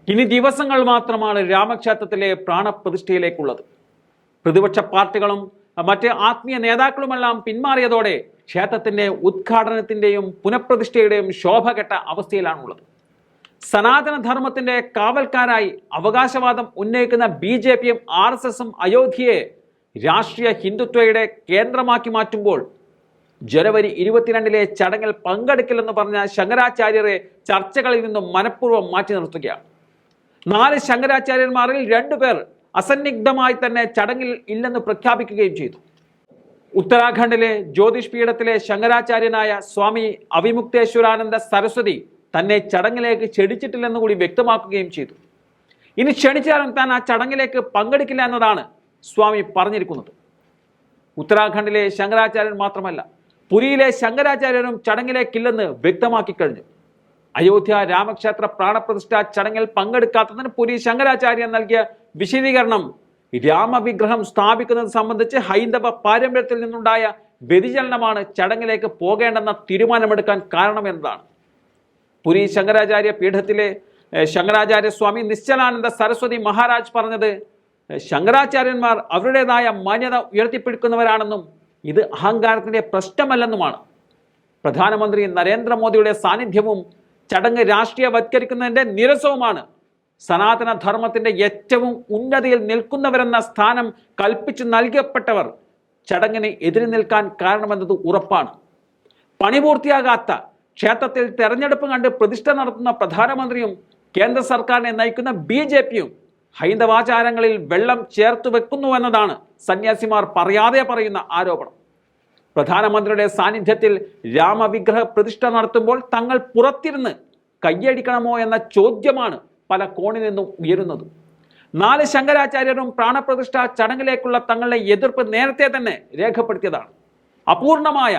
ഇനി ദിവസങ്ങൾ മാത്രമാണ് രാമക്ഷേത്രത്തിലെ പ്രാണപ്രതിഷ്ഠയിലേക്കുള്ളത്. പ്രതിപക്ഷ പാർട്ടികളും മറ്റ് ആത്മീയ നേതാക്കളുമെല്ലാം പിന്മാറിയതോടെ ക്ഷേത്രത്തിന്റെ ഉദ്ഘാടനത്തിന്റെയും പുനഃപ്രതിഷ്ഠയുടെയും ശോഭകെട്ട അവസ്ഥയിലാണുള്ളത്. സനാതനധർമ്മത്തിന്റെ കാവൽക്കാരായി അവകാശവാദം ഉന്നയിക്കുന്ന BJPയും RSSും അയോധ്യയെ രാഷ്ട്രീയ ഹിന്ദുത്വയുടെ കേന്ദ്രമാക്കി മാറ്റുമ്പോൾ ജനുവരി 22 ചടങ്ങിൽ പങ്കെടുക്കില്ലെന്ന് പറഞ്ഞ ശങ്കരാചാര്യരെ ചർച്ചകളിൽ നിന്നും മനഃപൂർവ്വം മാറ്റി നിർത്തുകയാണ്. 4 ശങ്കരാചാര്യന്മാരിൽ 2 പേർ അസന്നിഗ്ധമായി തന്നെ ചടങ്ങിൽ ഇല്ലെന്ന് പ്രഖ്യാപിക്കുകയും ചെയ്തു. ഉത്തരാഖണ്ഡിലെ ജ്യോതിഷ് പീഠത്തിലെ ശങ്കരാചാര്യനായ സ്വാമി അവിമുക്തേശ്വരാനന്ദ സരസ്വതി തന്നെ ചടങ്ങിലേക്ക് ക്ഷണിച്ചിട്ടില്ലെന്ന് കൂടി വ്യക്തമാക്കുകയും ചെയ്തു. ഇനി ക്ഷണിച്ചാലും താൻ ആ ചടങ്ങിലേക്ക് പങ്കെടുക്കില്ല എന്നതാണ് സ്വാമി പറഞ്ഞിരിക്കുന്നത്. ഉത്തരാഖണ്ഡിലെ ശങ്കരാചാര്യൻ മാത്രമല്ല, പുരിയിലെ ശങ്കരാചാര്യരും ചടങ്ങിലേക്കില്ലെന്ന് വ്യക്തമാക്കി കഴിഞ്ഞു. അയോധ്യ രാമക്ഷേത്ര പ്രാണപ്രതിഷ്ഠ ചടങ്ങിൽ പങ്കെടുക്കാത്തതിന് പുരി ശങ്കരാചാര്യൻ നൽകിയ വിശദീകരണം രാമവിഗ്രഹം സ്ഥാപിക്കുന്നത് സംബന്ധിച്ച് ഹൈന്ദവ പാരമ്പര്യത്തിൽ നിന്നുണ്ടായ വ്യതിചലനമാണ് ചടങ്ങിലേക്ക് പോകേണ്ടെന്ന തീരുമാനമെടുക്കാൻ കാരണമെന്നതാണ്. പുരി ശങ്കരാചാര്യ പീഠത്തിലെ ശങ്കരാചാര്യ സ്വാമി നിശ്ചലാനന്ദ സരസ്വതി മഹാരാജ് പറഞ്ഞത് ശങ്കരാചാര്യന്മാർ അവരുടേതായ മാന്യത ഉയർത്തിപ്പിടിക്കുന്നവരാണെന്നും ഇത് അഹങ്കാരത്തിന്റെ പ്രശ്നമല്ലെന്നുമാണ്. പ്രധാനമന്ത്രി നരേന്ദ്രമോദിയുടെ സാന്നിധ്യവും ചടങ്ങ് രാഷ്ട്രീയവത്കരിക്കുന്നതിന്റെ നിരസവുമാണ് സനാതന ധർമ്മത്തിന്റെ ഏറ്റവും ഉന്നതിയിൽ നിൽക്കുന്നവരെന്ന സ്ഥാനം കൽപ്പിച്ചു നൽകപ്പെട്ടവർ ചടങ്ങിന് എതിരി നിൽക്കാൻ കാരണമെന്നത് ഉറപ്പാണ്. പണി പൂർത്തിയാകാത്ത ക്ഷേത്രത്തിൽ തെരഞ്ഞെടുപ്പ് കണ്ട് പ്രതിഷ്ഠ നടത്തുന്ന പ്രധാനമന്ത്രിയും കേന്ദ്ര സർക്കാരിനെ നയിക്കുന്ന BJPയും ഹൈന്ദവാചാരങ്ങളിൽ വെള്ളം ചേർത്ത് വെക്കുന്നുവെന്നതാണ് സന്യാസിമാർ പറയാതെ പറയുന്ന ആരോപണം. പ്രധാനമന്ത്രിയുടെ സാന്നിധ്യത്തിൽ രാമവിഗ്രഹ പ്രതിഷ്ഠ നടത്തുമ്പോൾ തങ്ങൾ പുറത്തിരുന്ന് കയ്യടിക്കണമോ എന്ന ചോദ്യമാണ് പല കോണിൽ നിന്നും ഉയരുന്നത്. 4 ശങ്കരാചാര്യരും പ്രാണപ്രതിഷ്ഠ ചടങ്ങിലേക്കുള്ള തങ്ങളുടെ എതിർപ്പ് നേരത്തെ തന്നെ രേഖപ്പെടുത്തിയതാണ്. അപൂർണമായ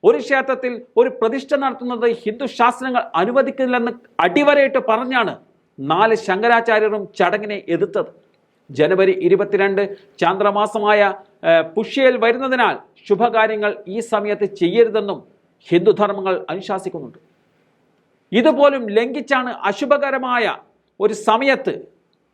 ഒരു ക്ഷേത്രത്തിൽ ഒരു പ്രതിഷ്ഠ നടത്തുന്നത് ഹിന്ദു ശാസ്ത്രങ്ങൾ അനുവദിക്കില്ലെന്ന് അടിവരയിട്ട് പറഞ്ഞാണ് 4 ശങ്കരാചാര്യരും ചടങ്ങിനെ എതിർത്തത്. ജനുവരി 22 ചാന്ദ്രമാസമായ പുഷ്യയിൽ വരുന്നതിനാൽ ശുഭകാര്യങ്ങൾ ഈ സമയത്ത് ചെയ്യരുതെന്നും ഹിന്ദുധർമ്മങ്ങൾ അനുശാസിക്കുന്നുണ്ട്. ഇതുപോലും ലംഘിച്ചാണ് അശുഭകരമായ ഒരു സമയത്ത്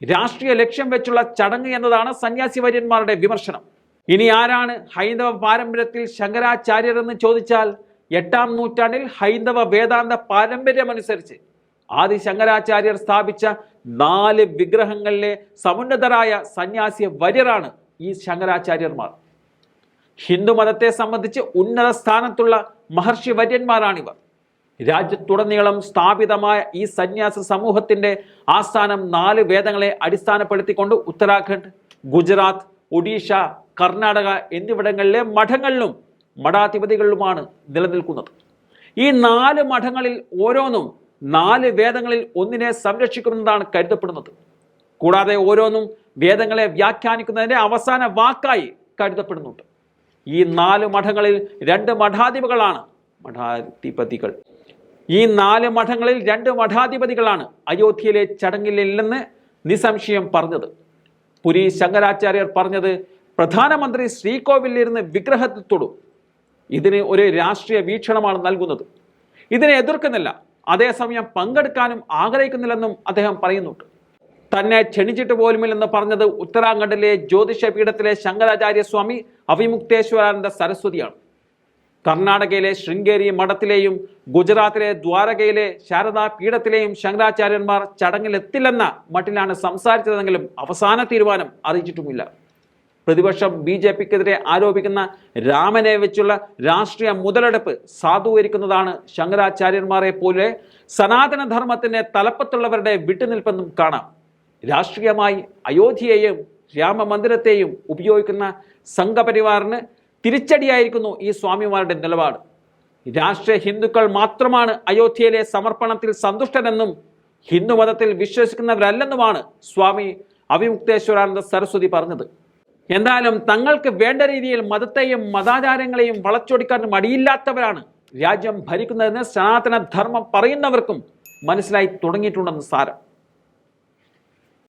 രാഷ്ട്രീയ ലക്ഷ്യം വെച്ചുള്ള ചടങ്ങ് എന്നതാണ് സന്യാസി വര്യന്മാരുടെ വിമർശനം. ഇനി ആരാണ് ഹൈന്ദവ പാരമ്പര്യത്തിൽ ശങ്കരാചാര്യരെന്ന് ചോദിച്ചാൽ 8ാം നൂറ്റാണ്ടിൽ ഹൈന്ദവ വേദാന്ത പാരമ്പര്യമനുസരിച്ച് ആദി ശങ്കരാചാര്യർ സ്ഥാപിച്ച 4 വിഗ്രഹങ്ങളിലെ സമുന്നതരായ സന്യാസി വര്യരാണ് ഈ ശങ്കരാചാര്യന്മാർ. ഹിന്ദുമതത്തെ സംബന്ധിച്ച് ഉന്നത സ്ഥാനത്തുള്ള മഹർഷി വര്യന്മാരാണിവർ. രാജ്യത്തുടനീളം സ്ഥാപിതമായ ഈ സന്യാസ സമൂഹത്തിന്റെ ആസ്ഥാനം 4 വേദങ്ങളെ അടിസ്ഥാനപ്പെടുത്തിക്കൊണ്ട് ഉത്തരാഖണ്ഡ്, ഗുജറാത്ത്, ഒഡീഷ, കർണാടക എന്നിവിടങ്ങളിലെ മഠങ്ങളിലും മഠാധിപതികളിലുമാണ് നിലനിൽക്കുന്നത്. ഈ 4 മഠങ്ങളിൽ ഓരോന്നും 4 വേദങ്ങളിൽ ഒന്നിനെ സംരക്ഷിക്കുന്നതാണ് കരുതപ്പെടുന്നത്. കൂടാതെ ഓരോന്നും വേദങ്ങളെ വ്യാഖ്യാനിക്കുന്നതിന്റെ അവസാന വാക്കായി കരുതപ്പെടുന്നുണ്ട്. ഈ 4 മഠങ്ങളിൽ 2 മഠാധിപതികളാണ് ഈ 4 മഠങ്ങളിൽ 2 മഠാധിപതികളാണ് അയോധ്യയിലെ ചടങ്ങിലില്ലെന്ന് നിസ്സംശയം പറഞ്ഞത്. പുരി ശങ്കരാചാര്യർ പറഞ്ഞത് പ്രധാനമന്ത്രി ശ്രീകോവിലിരുന്ന് വിഗ്രഹത്തിൽ തൊടും. ഇതിന് ഒരു രാഷ്ട്രീയ വീക്ഷണമാണ് നൽകുന്നത്. ഇതിനെ എതിർക്കുന്നില്ല, അതേസമയം പങ്കെടുക്കാനും ആഗ്രഹിക്കുന്നില്ലെന്നും അദ്ദേഹം പറയുന്നുണ്ട്. തന്നെ ക്ഷണിച്ചിട്ട് പോലുമില്ലെന്ന് പറഞ്ഞത് ഉത്തരാഖണ്ഡിലെ ജ്യോതിഷ പീഠത്തിലെ ശങ്കരാചാര്യ സ്വാമി അവിമുക്തേശ്വരാനന്ദ സരസ്വതിയാണ്. കർണാടകയിലെ ശൃംഗേരി മഠത്തിലെയും ഗുജറാത്തിലെ ദ്വാരകയിലെ ശാരദാ പീഠത്തിലെയും ശങ്കരാചാര്യന്മാർ ചടങ്ങിലെത്തില്ലെന്ന മട്ടിലാണ് സംസാരിച്ചതെങ്കിലും അവസാന തീരുമാനം അറിയിച്ചിട്ടുമില്ല. പ്രതിപക്ഷം BJPക്കെതിരെ ആരോപിക്കുന്ന രാമനെ വെച്ചുള്ള രാഷ്ട്രീയ മുതലെടുപ്പ് സാധൂകരിക്കുന്നതാണ് ശങ്കരാചാര്യന്മാരെ പോലെ സനാതനധർമ്മത്തിന്റെ തലപ്പത്തുള്ളവരുടെ വിട്ടുനിൽപ്പെന്നും കാണാം. രാഷ്ട്രീയമായി അയോധ്യയെയും രാമമന്ദിരത്തെയും ഉപയോഗിക്കുന്ന സംഘപരിവാറിന് തിരിച്ചടിയായിരിക്കുന്നു ഈ സ്വാമിമാരുടെ നിലപാട്. രാഷ്ട്രീയ ഹിന്ദുക്കൾ മാത്രമാണ് അയോധ്യയിലെ സമർപ്പണത്തിൽ സന്തുഷ്ടരെന്നും ഹിന്ദുമതത്തിൽ വിശ്വസിക്കുന്നവരല്ലെന്നുമാണ് സ്വാമി അവിമുക്തേശ്വരാനന്ദ സരസ്വതി പറഞ്ഞത്. എന്തായാലും തങ്ങൾക്ക് വേണ്ട രീതിയിൽ മതത്തെയും മതാചാരങ്ങളെയും വളച്ചൊടിക്കാൻ മടിയില്ലാത്തവരാണ് രാജ്യം ഭരിക്കുന്നതെന്ന് സനാതന ധർമ്മം പറയുന്നവർക്കും മനസ്സിലായി തുടങ്ങിയിട്ടുണ്ടെന്ന് സാരം.